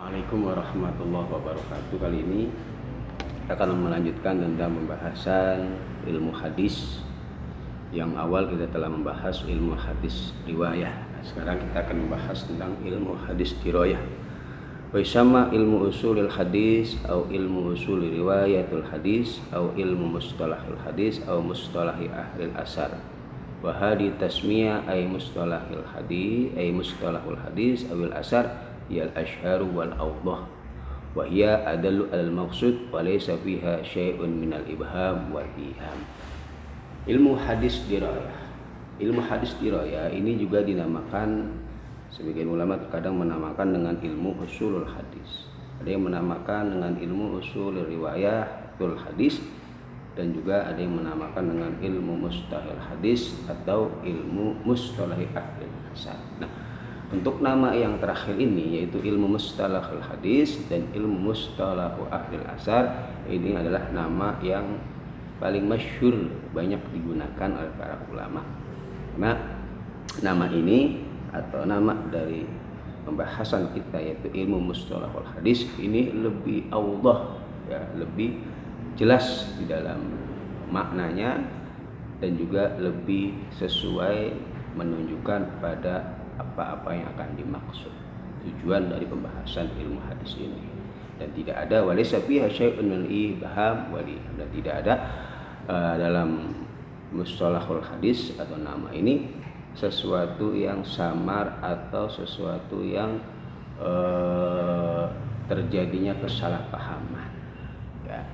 Assalamualaikum warahmatullahi wabarakatuh. Kali ini akan melanjutkan tentang pembahasan ilmu hadis. Yang awal kita telah membahas ilmu hadis riwayah. Sekarang kita akan membahas tentang ilmu hadis dirayah. Wa sama ilmu usulil hadis atau ilmu usul riwayatul hadis atau ilmu mustalahul hadis atau mustalahi ahli asar. Wa hadi tasmiyah ay mustalahil hadis ay mustalahul hadis awil asar yal ashharu wal awdah wa hiya adallu al maqsud wa laysa fiha syai'un minal ibham wal iham. Ilmu hadis dirayah. Ilmu hadis dirayah ini juga dinamakan, sebagian ulama terkadang menamakan dengan ilmu usulul hadis. Ada yang menamakan dengan ilmu usul riwayatul hadis, dan juga ada yang menamakan dengan ilmu mustalahil hadis atau ilmu mustalahi ahli asar. Nah, untuk nama yang terakhir ini yaitu ilmu mustalahul hadis dan ilmu mustalahu ahli asar, ini adalah nama yang paling masyhur, banyak digunakan oleh para ulama. Nah, nama ini atau nama dari pembahasan kita yaitu ilmu mustalahul hadis ini lebih awdah, ya, lebih jelas di dalam maknanya dan juga lebih sesuai menunjukkan pada apa-apa yang akan dimaksud tujuan dari pembahasan ilmu hadis ini. Dan tidak ada walaysa fiha syai'un min ibham wali, dan tidak ada dalam mustalahul hadis atau nama ini sesuatu yang samar atau sesuatu yang terjadinya kesalahpahaman, ya.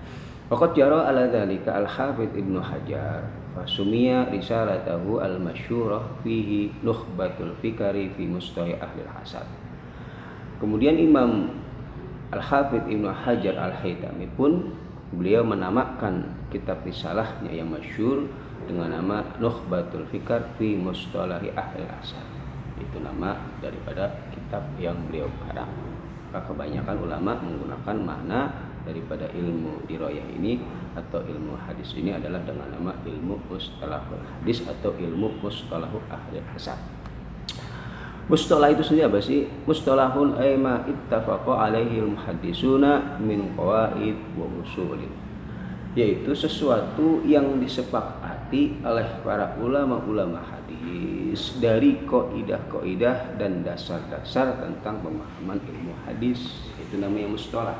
Faqad jara ala dzalika al-Hafidz Ibnu Hajar fasumiya risalatahu al-masyhurah fihi nukhbatul fikari fi mustahi ahli al-hasad. Kemudian Imam Al-Hafidz Ibnu Hajar Al-Haytami pun beliau menamakan kitab risalahnya yang masyhur dengan nama Nukhbatul Fikar fi Mustalahi Ahli al-Hasad. Itu nama daripada kitab yang beliau karang. Maka kebanyakan ulama menggunakan makna daripada ilmu dirayah ini atau ilmu hadis ini adalah dengan nama ilmu mustalahul hadis atau ilmu mustalahu ahli hasad. Mustalah itu sendiri apa sih? Mustalahun ay ma ittafaqa alaihi al-muhaddisuna min qawaid wa usulin, yaitu sesuatu yang disepakati oleh para ulama-ulama hadis dari kaidah-kaidah dan dasar-dasar tentang pemahaman ilmu hadis. Itu namanya mustalah.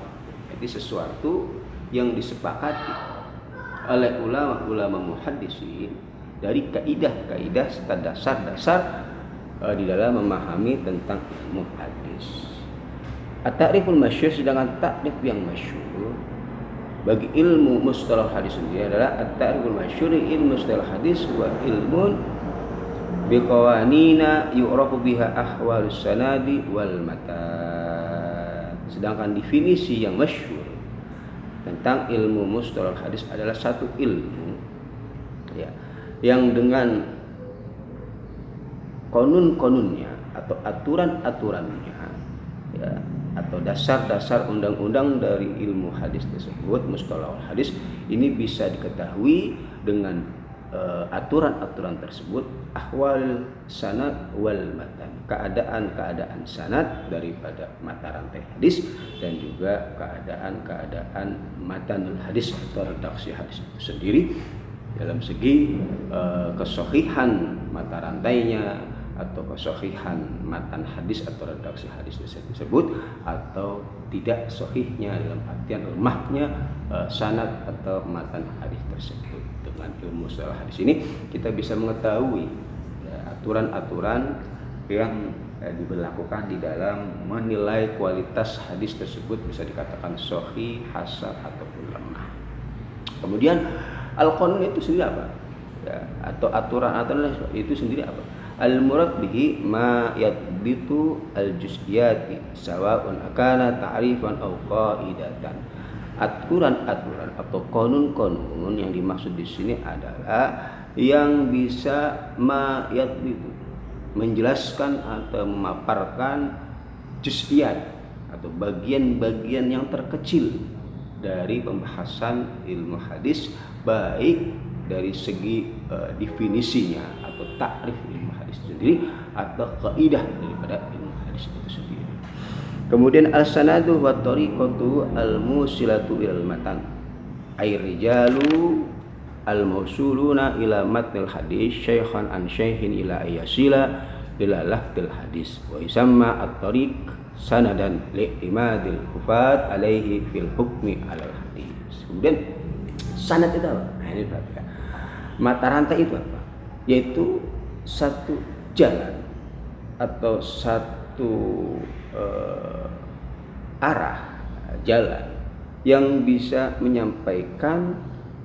Jadi sesuatu yang disepakati oleh ulama-ulama muhaddisin dari kaidah-kaidah serta dasar-dasar di dalam memahami tentang ilmu hadis. At-ta'riful masyhur, sedangkan takrif yang masyhur bagi ilmu mustalah hadis sendiri adalah at-ta'riful masyhur ilmu mustalah hadis wa ilmun biqawanina yu'rafu biha ahwalus sanadi wal matan. Sedangkan definisi yang masyhur tentang ilmu mustalah hadis adalah satu ilmu, ya, yang dengan konun-konunnya atau aturan-aturannya, ya, atau dasar-dasar undang-undang dari ilmu hadis tersebut, mustalahul hadis ini bisa diketahui dengan aturan-aturan tersebut, ahwal sanad wal matan, keadaan-keadaan sanad daripada mata rantai hadis dan juga keadaan-keadaan matanul hadis atau redaksi hadis itu sendiri dalam segi kesohihan mata rantainya atau kesohihan matan hadis atau redaksi hadis tersebut, atau tidak sohihnya dalam artian lemahnya sanad atau matan hadis tersebut. Dengan ilmu mustalah hadis ini kita bisa mengetahui, ya, aturan-aturan yang diberlakukan di dalam menilai kualitas hadis tersebut, bisa dikatakan sahih, hasan ataupun lemah. Kemudian al-qanun itu sendiri apa? Ya, atau aturan-aturan itu sendiri apa? Al-murad bihi ma yadbitu al-juz'iyati sawa'un akana ta'rifan aw qaidatan. Aturan-aturan atau konun-konun yang dimaksud di sini adalah yang bisa ma yadbitu, menjelaskan atau memaparkan juz'iyat atau bagian-bagian yang terkecil dari pembahasan ilmu hadis, baik dari segi definisinya atau takrif ilmu hadis sendiri atau kaidah daripada ilmu hadis itu sendiri. Kemudian al-sanadu wa tariqatu al-musilatu ilal matan. Ay rijalu al-mausuluna ila matnil hadis syaikhan an syaihin ila ayasila ila lafdil hadis. Wa yusamma at-tariq sanadan li'timadil hufat alaihi fil hukmi alal hadis. Kemudian sanad itu apa? Nah, ini perhatikan. Mata rantai itu apa? Yaitu satu jalan atau satu arah jalan yang bisa menyampaikan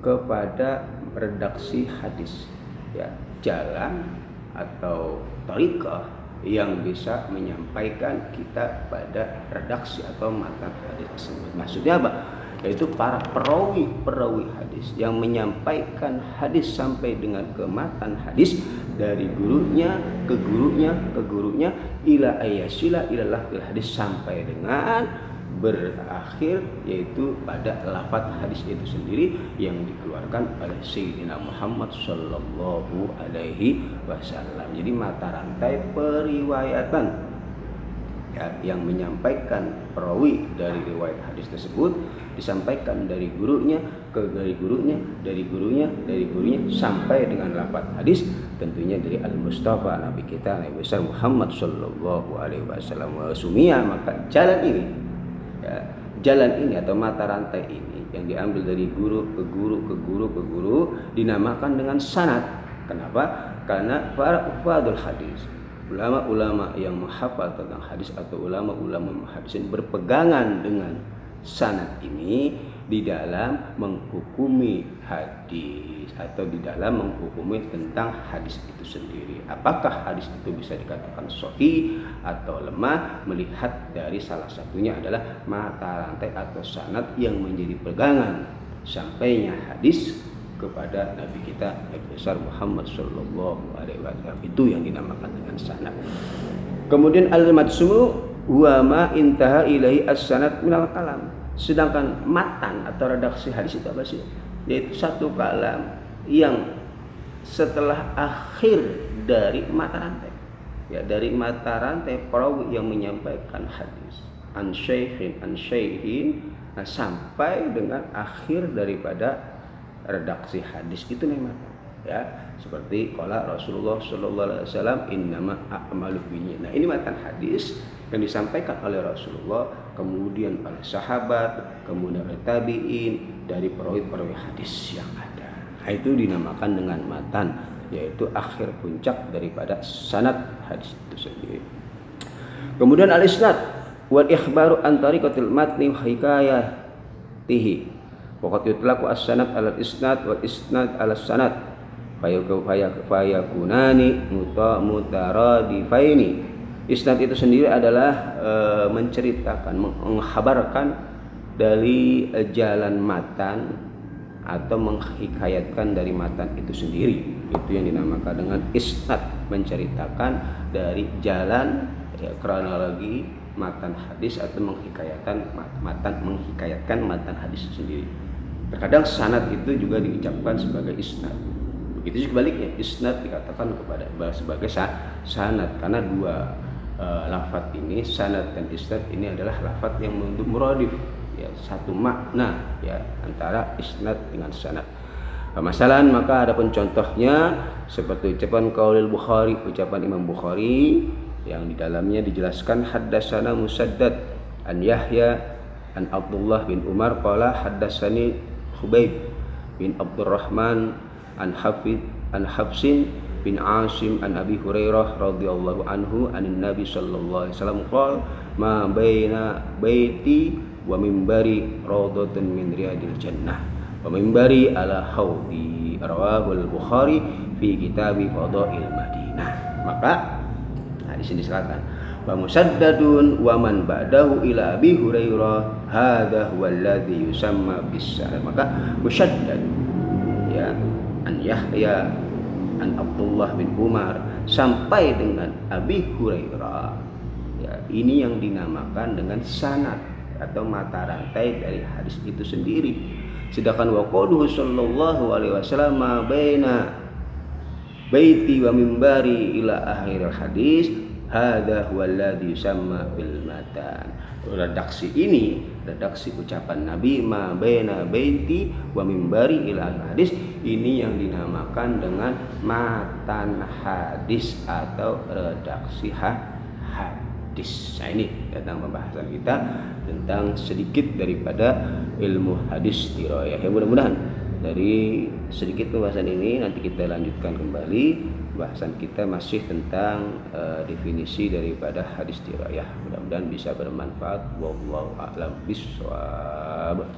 kepada redaksi hadis, ya, jalan atau thariqah yang bisa menyampaikan kita pada redaksi atau matan hadis tersebut. Maksudnya apa? Yaitu para perawi hadis yang menyampaikan hadis sampai dengan ke matan hadis dari gurunya ke gurunya ila ayasila ila lafzil hadis sampai dengan berakhir yaitu pada lafaz hadis itu sendiri yang dikeluarkan oleh Sayyidina Muhammad sallallahu alaihi wasallam. Jadi mata rantai periwayatan, ya, yang menyampaikan perawi dari riwayat hadis tersebut disampaikan dari gurunya ke gurunya sampai dengan lafaz hadis, tentunya dari al-Mustafa Nabi kita Nabi besar Muhammad sallallahu alaihi wasallam. Sumia, maka jalan ini, ya, jalan ini atau mata rantai ini yang diambil dari guru ke guru dinamakan dengan sanad. Kenapa? Karena para ufadul hadis, ulama-ulama yang menghafal tentang hadis atau ulama-ulama muhaddisin berpegangan dengan sanad ini di dalam menghukumi hadis atau di dalam menghukumi tentang hadis itu sendiri. Apakah hadis itu bisa dikatakan sahih atau lemah, melihat dari salah satunya adalah mata rantai atau sanad yang menjadi pegangan sampainya hadis kepada Nabi kita Nabi besar Muhammad sallallahu alaihi wasallam. Itu yang dinamakan dengan sanad. Kemudian al-matsmu huwa ma intaha ilaihi as-sanad minal kalam. Sedangkan matan atau redaksi hadis itu apa sih? Yaitu satu kalam yang setelah akhir dari mata rantai, ya, dari mata rantai perawi yang menyampaikan hadis an syaihin sampai dengan akhir daripada redaksi hadis itu memang, ya, seperti qala Rasulullah sallallahu alaihi wasallam innama a'malu binniyat. Nah, ini matan hadis yang disampaikan oleh Rasulullah, kemudian oleh sahabat, kemudian oleh tabi'in dari perawi-perawi hadis yang ada. Nah, itu dinamakan dengan matan, yaitu akhir puncak daripada sanad hadis itu sendiri. Kemudian al-isnad wal ikhbaru an tariqatil matni wa hikayatihi. Waqad yutlaqu as-sanad alal isnad wal isnad alas sanad fayakunani mutaradifaini. Isnad itu sendiri adalah menceritakan, menghabarkan dari jalan matan atau menghikayatkan dari matan itu sendiri. Itu yang dinamakan dengan isnad, menceritakan dari jalan, ya, kronologi matan hadis atau menghikayatkan matan hadis sendiri. Terkadang sanad itu juga diucapkan sebagai isnad. Begitu sebaliknya, isnad dikatakan kepada sebagai sanad, karena dua lafaz ini, sanad dan isnad ini adalah lafaz yang mengandung muradif, ya, satu makna, ya, antara isnad dengan sanad. Masalahan, maka ada pun contohnya seperti ucapan qaulil Bukhari, ucapan Imam Bukhari yang di dalamnya dijelaskan haddatsana Musaddad an Yahya an Abdullah bin Umar qala haddatsani Khubayb bin Abdurrahman an Habsin bin Asim an Abi Hurairah radhiyallahu anhu anin Nabi sallallahu alaihi wasallam qala ma baina baiti wa mimbari rawdatun min riyadil jannah wa mimbari ala haudi rawahul Bukhari fi kitabi fadail Madinah. Maka di sini silakan wa musaddadun wa man ba'dahu ila Abi Hurairah hadza huwa alladhi yusamma bis-sanad. Maka musaddad, ya, an Yahya an Abdullah bin Umar sampai dengan Abi Hurairah, ya, ini yang dinamakan dengan sanad atau mata rantai dari hadis itu sendiri. Sedangkan wa qauluhu sallallahu alaihi wasallam ma baina baiti wa mimbari ila akhiril hadis hadza huwa alladhi yusamma bil matan. redaksi ini, redaksi ucapan Nabi ma baina baiti wa mimbari ila hadis, ini yang dinamakan dengan matan hadis atau redaksi hadis. Nah, ini tentang pembahasan kita tentang sedikit daripada ilmu hadis dirayah. Ya, mudah-mudahan dari sedikit pembahasan ini nanti kita lanjutkan kembali. Bahasan kita masih tentang definisi daripada hadis dirayah. Mudah-mudahan bisa bermanfaat. Wallahu a'lam bishawab.